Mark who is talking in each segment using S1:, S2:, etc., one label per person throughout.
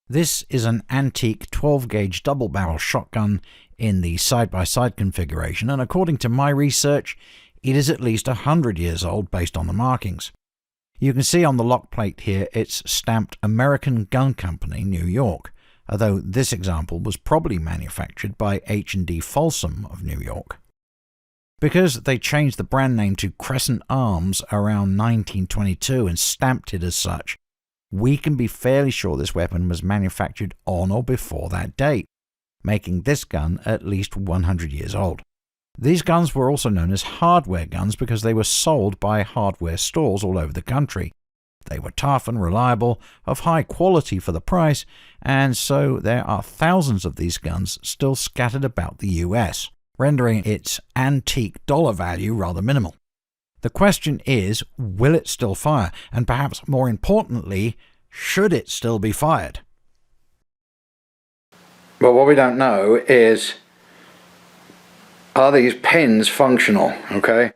S1: This is an antique 12-gauge double-barrel shotgun in the side-by-side configuration, and according to my research, it is at least 100 years old based on the markings. You can see on the lock plate here it's stamped American Gun Company, New York, although this example was probably manufactured by H&D Folsom of New York. Because they changed the brand name to Crescent Arms around 1922 and stamped it as such, we can be fairly sure this weapon was manufactured on or before that date, making this gun at least 100 years old. These guns were also known as hardware guns because they were sold by hardware stores all over the country. They were tough and reliable, of high quality for the price, and so there are thousands of these guns still scattered about the US, rendering its antique dollar value rather minimal. The question is, will it still fire? And perhaps more importantly, should it still be fired?
S2: Well, what we don't know is, are these pins functional? Okay,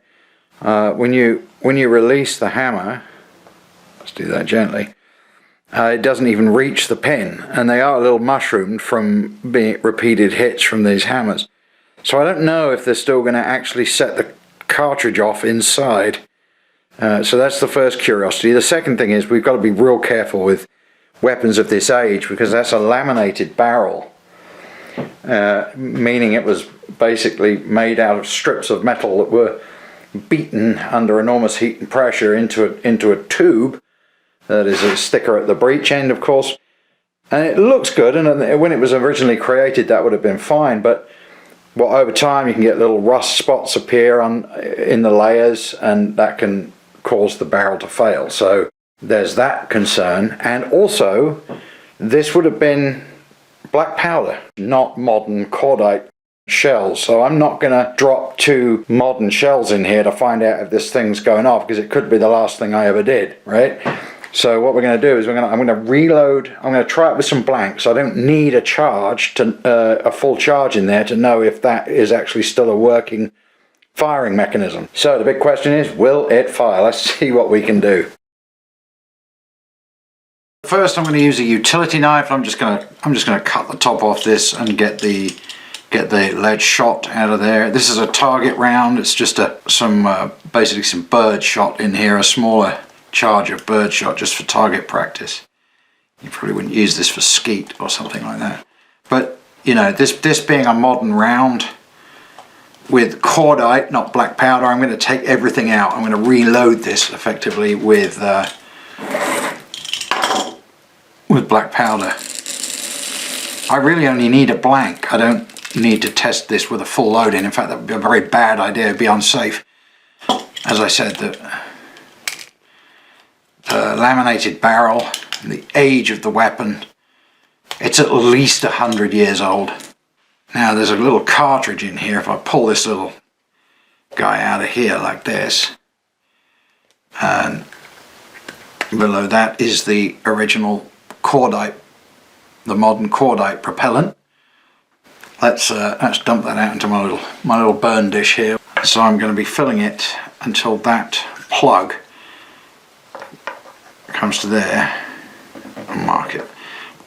S2: when you release the hammer, let's do that gently, it doesn't even reach the pin, and they are a little mushroomed from being repeated hits from these hammers. So I don't know if they're still going to actually set the cartridge off inside. So that's the first curiosity. The second thing is we've got to be real careful with weapons of this age because that's a laminated barrel, meaning it was basically made out of strips of metal that were beaten under enormous heat and pressure into a tube that is a sticker at the breech end, of course, and it looks good, and when it was originally created that would have been fine, but well, over time you can get little rust spots appear in the layers, and that can cause the barrel to fail. So there's that concern. And also, this would have been black powder, not modern cordite shells. So I'm not going to drop 2 modern shells in here to find out if this thing's going off, because it could be the last thing I ever did, right? So what we're going to do is I'm going to reload. I'm going to try it with some blanks. I don't need a charge a full charge in there to know if that is actually still a working firing mechanism. So the big question is, will it fire? Let's see what we can do. First, I'm going to use a utility knife. I'm just going to cut the top off this and get the lead shot out of there. This is a target round. It's just basically some bird shot in here, a smaller charge of bird shot just for target practice. You probably wouldn't use this for skeet or something like that. But you know, this being a modern round with cordite, not black powder, I'm going to take everything out. I'm going to reload this effectively with black powder. I really only need a blank. I don't need to test this with a full load in. In fact, that would be a very bad idea. It would be unsafe. As I said, the laminated barrel, the age of the weapon, it's at least 100 years old. Now there's a little cartridge in here. If I pull this little guy out of here like this, and below that is the original cordite, the modern cordite propellant. Let's dump that out into my little burn dish here. So I'm going to be filling it until that plug comes to there, and mark it.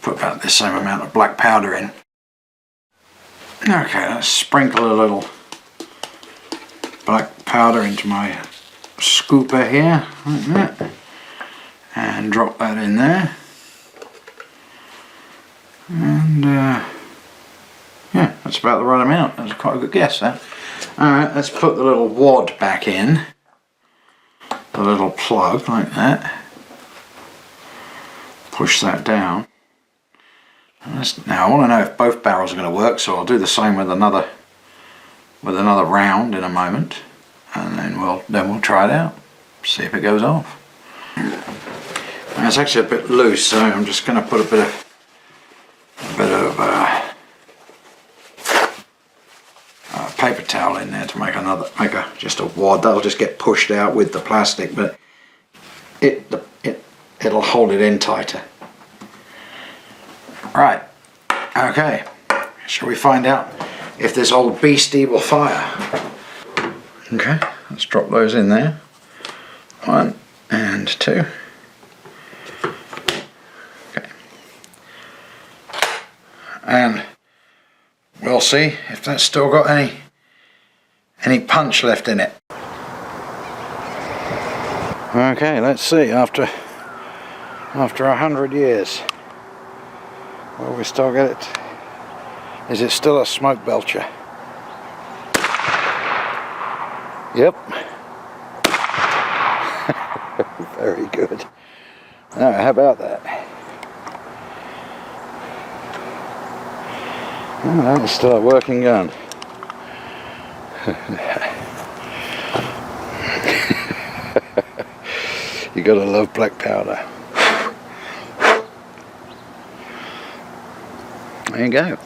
S2: Put about the same amount of black powder in. Okay, let's sprinkle a little black powder into my scooper here, like that, and drop that in there. And yeah, that's about the right amount. That's quite a good guess, that. Alright, let's put the little wad back in, the little plug like that. Push that down. Now I want to know if both barrels are going to work, so I'll do the same with another round in a moment, and then we'll try it out, see if it goes off. Now, it's actually a bit loose, so I'm just going to put a bit of paper towel in there to make just a wad. That'll just get pushed out with the plastic, but it'll hold it in tighter. Right, okay, shall we find out if this old beastie will fire? Okay, let's drop those in there. 1 and 2. Okay. and we'll see if that's still got any punch left in it. Okay, let's see, after 100 years, will we still get it? Is it still a smoke belcher? Yep. Very good. Now, how about that? Oh, that is still a working gun. You gotta love black powder. There you go.